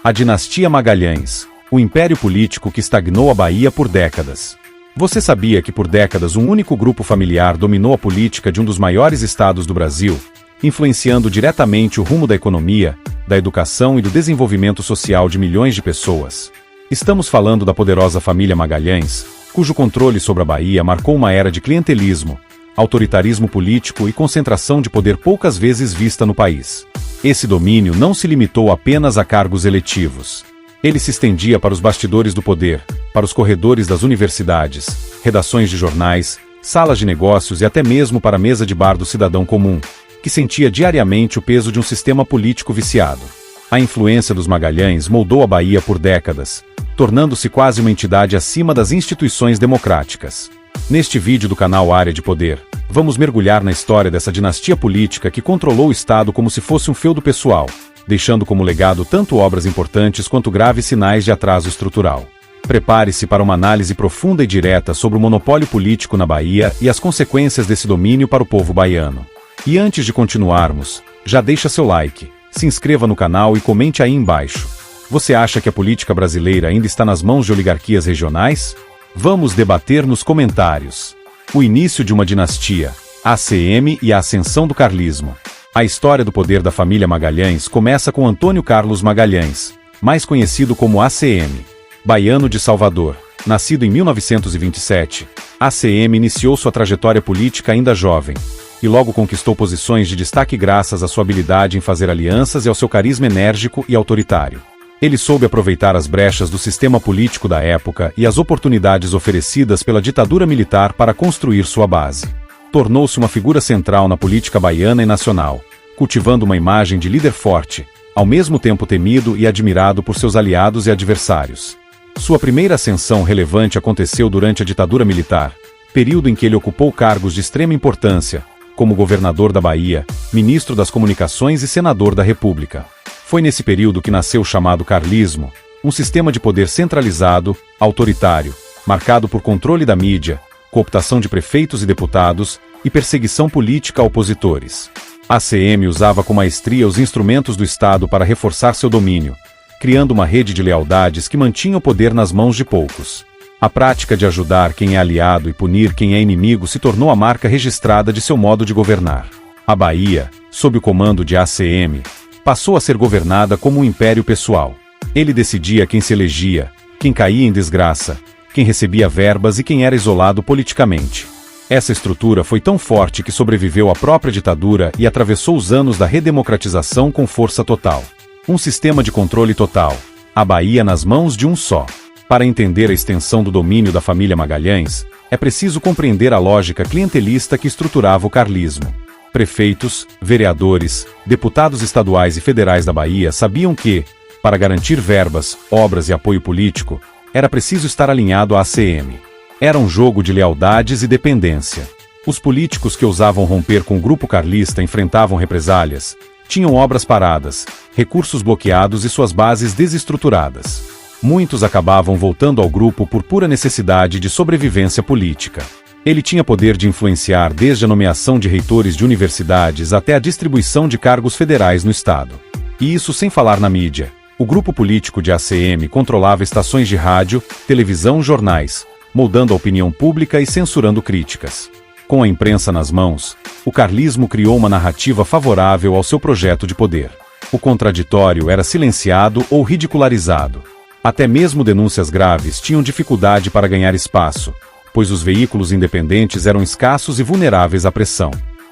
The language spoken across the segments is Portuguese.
A dinastia Magalhães, o império político que estagnou a Bahia por décadas. Você sabia que por décadas um único grupo familiar dominou a política de um dos maiores estados do Brasil, influenciando diretamente o rumo da economia, da educação e do desenvolvimento social de milhões de pessoas? Estamos falando da poderosa família Magalhães, cujo controle sobre a Bahia marcou uma era de clientelismo, autoritarismo político e concentração de poder poucas vezes vista no país. Esse domínio não se limitou apenas a cargos eletivos. Ele se estendia para os bastidores do poder, para os corredores das universidades, redações de jornais, salas de negócios e até mesmo para a mesa de bar do cidadão comum, que sentia diariamente o peso de um sistema político viciado. A influência dos Magalhães moldou a Bahia por décadas, tornando-se quase uma entidade acima das instituições democráticas. Neste vídeo do canal Área de Poder, vamos mergulhar na história dessa dinastia política que controlou o Estado como se fosse um feudo pessoal, deixando como legado tanto obras importantes quanto graves sinais de atraso estrutural. Prepare-se para uma análise profunda e direta sobre o monopólio político na Bahia e as consequências desse domínio para o povo baiano. E antes de continuarmos, já deixa seu like, se inscreva no canal e comente aí embaixo. Você acha que a política brasileira ainda está nas mãos de oligarquias regionais? Vamos debater nos comentários. O início de uma dinastia, a ACM e a ascensão do carlismo. A história do poder da família Magalhães começa com Antônio Carlos Magalhães, mais conhecido como ACM. Baiano de Salvador, nascido em 1927, ACM iniciou sua trajetória política ainda jovem, e logo conquistou posições de destaque graças à sua habilidade em fazer alianças e ao seu carisma enérgico e autoritário. Ele soube aproveitar as brechas do sistema político da época e as oportunidades oferecidas pela ditadura militar para construir sua base. Tornou-se uma figura central na política baiana e nacional, cultivando uma imagem de líder forte, ao mesmo tempo temido e admirado por seus aliados e adversários. Sua primeira ascensão relevante aconteceu durante a ditadura militar, período em que ele ocupou cargos de extrema importância, como governador da Bahia, ministro das Comunicações e senador da República. Foi nesse período que nasceu o chamado carlismo, um sistema de poder centralizado, autoritário, marcado por controle da mídia, cooptação de prefeitos e deputados e perseguição política a opositores. A ACM usava com maestria os instrumentos do Estado para reforçar seu domínio, criando uma rede de lealdades que mantinha o poder nas mãos de poucos. A prática de ajudar quem é aliado e punir quem é inimigo se tornou a marca registrada de seu modo de governar. A Bahia, sob o comando de ACM, passou a ser governada como um império pessoal. Ele decidia quem se elegia, quem caía em desgraça, quem recebia verbas e quem era isolado politicamente. Essa estrutura foi tão forte que sobreviveu à própria ditadura e atravessou os anos da redemocratização com força total. Um sistema de controle total, a Bahia nas mãos de um só. Para entender a extensão do domínio da família Magalhães, é preciso compreender a lógica clientelista que estruturava o carlismo. Prefeitos, vereadores, deputados estaduais e federais da Bahia sabiam que, para garantir verbas, obras e apoio político, era preciso estar alinhado à ACM. Era um jogo de lealdades e dependência. Os políticos que ousavam romper com o grupo carlista enfrentavam represálias, tinham obras paradas, recursos bloqueados e suas bases desestruturadas. Muitos acabavam voltando ao grupo por pura necessidade de sobrevivência política. Ele tinha poder de influenciar desde a nomeação de reitores de universidades até a distribuição de cargos federais no Estado. E isso sem falar na mídia. O grupo político de ACM controlava estações de rádio, televisão e jornais, moldando a opinião pública e censurando críticas. Com a imprensa nas mãos, o carlismo criou uma narrativa favorável ao seu projeto de poder. O contraditório era silenciado ou ridicularizado. Até mesmo denúncias graves tinham dificuldade para ganhar espaço, pois os veículos independentes eram escassos e vulneráveis à pressão.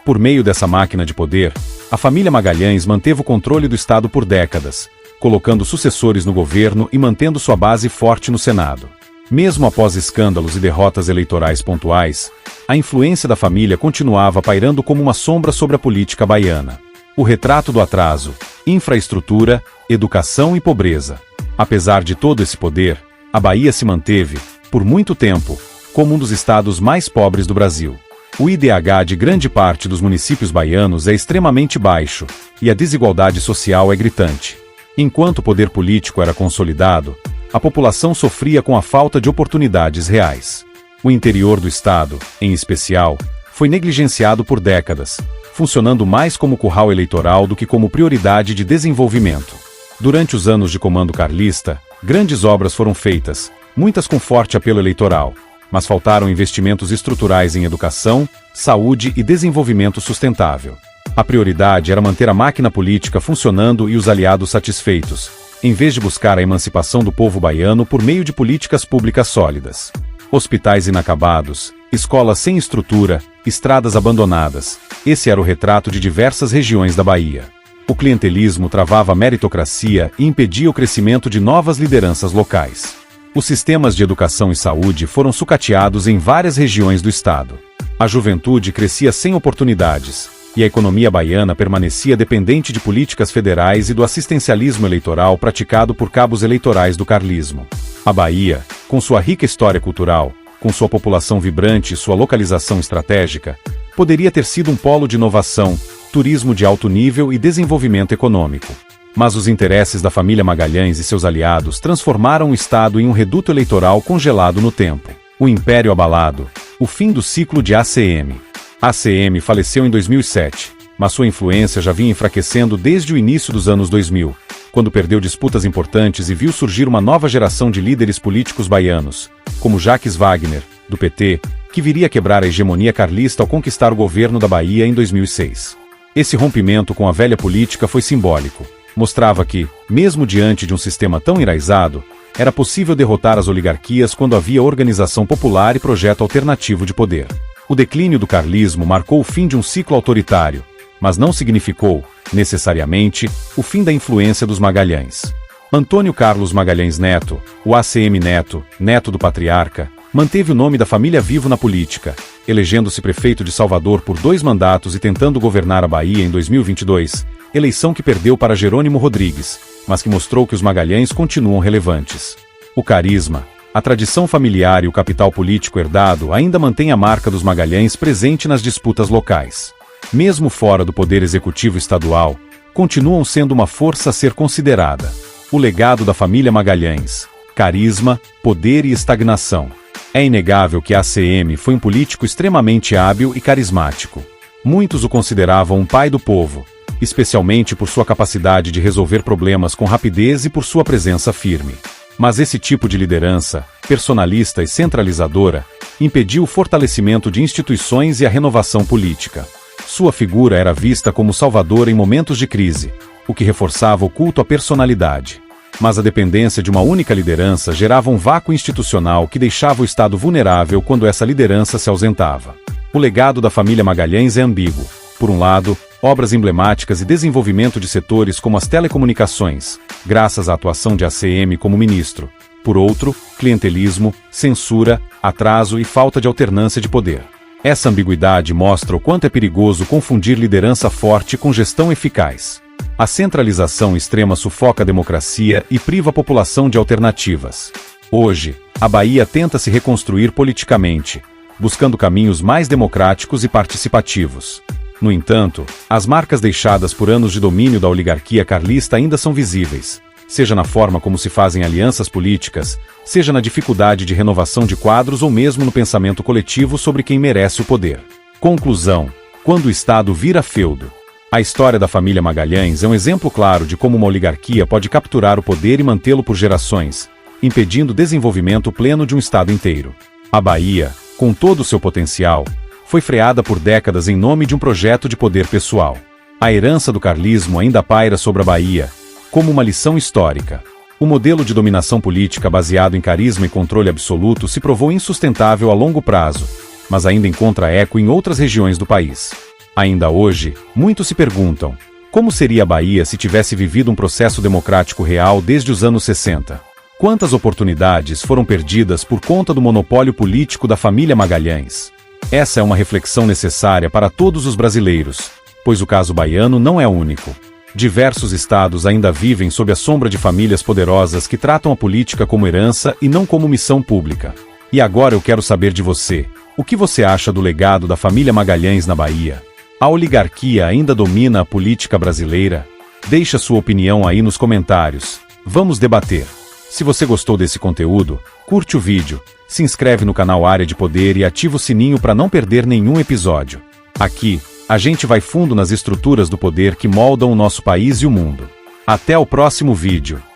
Por meio dessa máquina de poder, a família Magalhães manteve o controle do Estado por décadas, colocando sucessores no governo e mantendo sua base forte no Senado. Mesmo após escândalos e derrotas eleitorais pontuais, a influência da família continuava pairando como uma sombra sobre a política baiana. O retrato do atraso, infraestrutura, educação e pobreza. Apesar de todo esse poder, a Bahia se manteve, por muito tempo, como um dos estados mais pobres do Brasil. O IDH de grande parte dos municípios baianos é extremamente baixo, e a desigualdade social é gritante. Enquanto o poder político era consolidado, a população sofria com a falta de oportunidades reais. O interior do estado, em especial, foi negligenciado por décadas, funcionando mais como curral eleitoral do que como prioridade de desenvolvimento. Durante os anos de comando carlista, grandes obras foram feitas, muitas com forte apelo eleitoral, mas faltaram investimentos estruturais em educação, saúde e desenvolvimento sustentável. A prioridade era manter a máquina política funcionando e os aliados satisfeitos, em vez de buscar a emancipação do povo baiano por meio de políticas públicas sólidas. Hospitais inacabados, escolas sem estrutura, estradas abandonadas. Esse era o retrato de diversas regiões da Bahia. O clientelismo travava a meritocracia e impedia o crescimento de novas lideranças locais. Os sistemas de educação e saúde foram sucateados em várias regiões do estado. A juventude crescia sem oportunidades, e a economia baiana permanecia dependente de políticas federais e do assistencialismo eleitoral praticado por cabos eleitorais do carlismo. A Bahia, com sua rica história cultural, com sua população vibrante e sua localização estratégica, poderia ter sido um polo de inovação, turismo de alto nível e desenvolvimento econômico. Mas os interesses da família Magalhães e seus aliados transformaram o estado em um reduto eleitoral congelado no tempo. O império abalado, o fim do ciclo de ACM. ACM faleceu em 2007, mas sua influência já vinha enfraquecendo desde o início dos anos 2000, quando perdeu disputas importantes e viu surgir uma nova geração de líderes políticos baianos, como Jacques Wagner, do PT, que viria a quebrar a hegemonia carlista ao conquistar o governo da Bahia em 2006. Esse rompimento com a velha política foi simbólico. Mostrava que, mesmo diante de um sistema tão enraizado, era possível derrotar as oligarquias quando havia organização popular e projeto alternativo de poder. O declínio do carlismo marcou o fim de um ciclo autoritário, mas não significou, necessariamente, o fim da influência dos Magalhães. Antônio Carlos Magalhães Neto, o ACM Neto, neto do patriarca, manteve o nome da família vivo na política, elegendo-se prefeito de Salvador por 2 mandatos e tentando governar a Bahia em 2022, eleição que perdeu para Jerônimo Rodrigues, mas que mostrou que os Magalhães continuam relevantes. O carisma, a tradição familiar e o capital político herdado ainda mantêm a marca dos Magalhães presente nas disputas locais. Mesmo fora do poder executivo estadual, continuam sendo uma força a ser considerada. O legado da família Magalhães: carisma, poder e estagnação. É inegável que ACM foi um político extremamente hábil e carismático. Muitos o consideravam um pai do povo, especialmente por sua capacidade de resolver problemas com rapidez e por sua presença firme. Mas esse tipo de liderança, personalista e centralizadora, impediu o fortalecimento de instituições e a renovação política. Sua figura era vista como salvadora em momentos de crise, o que reforçava o culto à personalidade. Mas a dependência de uma única liderança gerava um vácuo institucional que deixava o Estado vulnerável quando essa liderança se ausentava. O legado da família Magalhães é ambíguo. Por um lado, obras emblemáticas e desenvolvimento de setores como as telecomunicações, graças à atuação de ACM como ministro. Por outro, clientelismo, censura, atraso e falta de alternância de poder. Essa ambiguidade mostra o quanto é perigoso confundir liderança forte com gestão eficaz. A centralização extrema sufoca a democracia e priva a população de alternativas. Hoje, a Bahia tenta se reconstruir politicamente, buscando caminhos mais democráticos e participativos. No entanto, as marcas deixadas por anos de domínio da oligarquia carlista ainda são visíveis, seja na forma como se fazem alianças políticas, seja na dificuldade de renovação de quadros ou mesmo no pensamento coletivo sobre quem merece o poder. Conclusão: quando o Estado vira feudo. A história da família Magalhães é um exemplo claro de como uma oligarquia pode capturar o poder e mantê-lo por gerações, impedindo o desenvolvimento pleno de um Estado inteiro. A Bahia, com todo o seu potencial, foi freada por décadas em nome de um projeto de poder pessoal. A herança do carlismo ainda paira sobre a Bahia, como uma lição histórica. O modelo de dominação política baseado em carisma e controle absoluto se provou insustentável a longo prazo, mas ainda encontra eco em outras regiões do país. Ainda hoje, muitos se perguntam: como seria a Bahia se tivesse vivido um processo democrático real desde os anos 60? Quantas oportunidades foram perdidas por conta do monopólio político da família Magalhães? Essa é uma reflexão necessária para todos os brasileiros, pois o caso baiano não é único. Diversos estados ainda vivem sob a sombra de famílias poderosas que tratam a política como herança e não como missão pública. E agora eu quero saber de você: o que você acha do legado da família Magalhães na Bahia? A oligarquia ainda domina a política brasileira? Deixa sua opinião aí nos comentários. Vamos debater. Se você gostou desse conteúdo, curte o vídeo, se inscreve no canal Área de Poder e ativa o sininho para não perder nenhum episódio. Aqui, a gente vai fundo nas estruturas do poder que moldam o nosso país e o mundo. Até o próximo vídeo.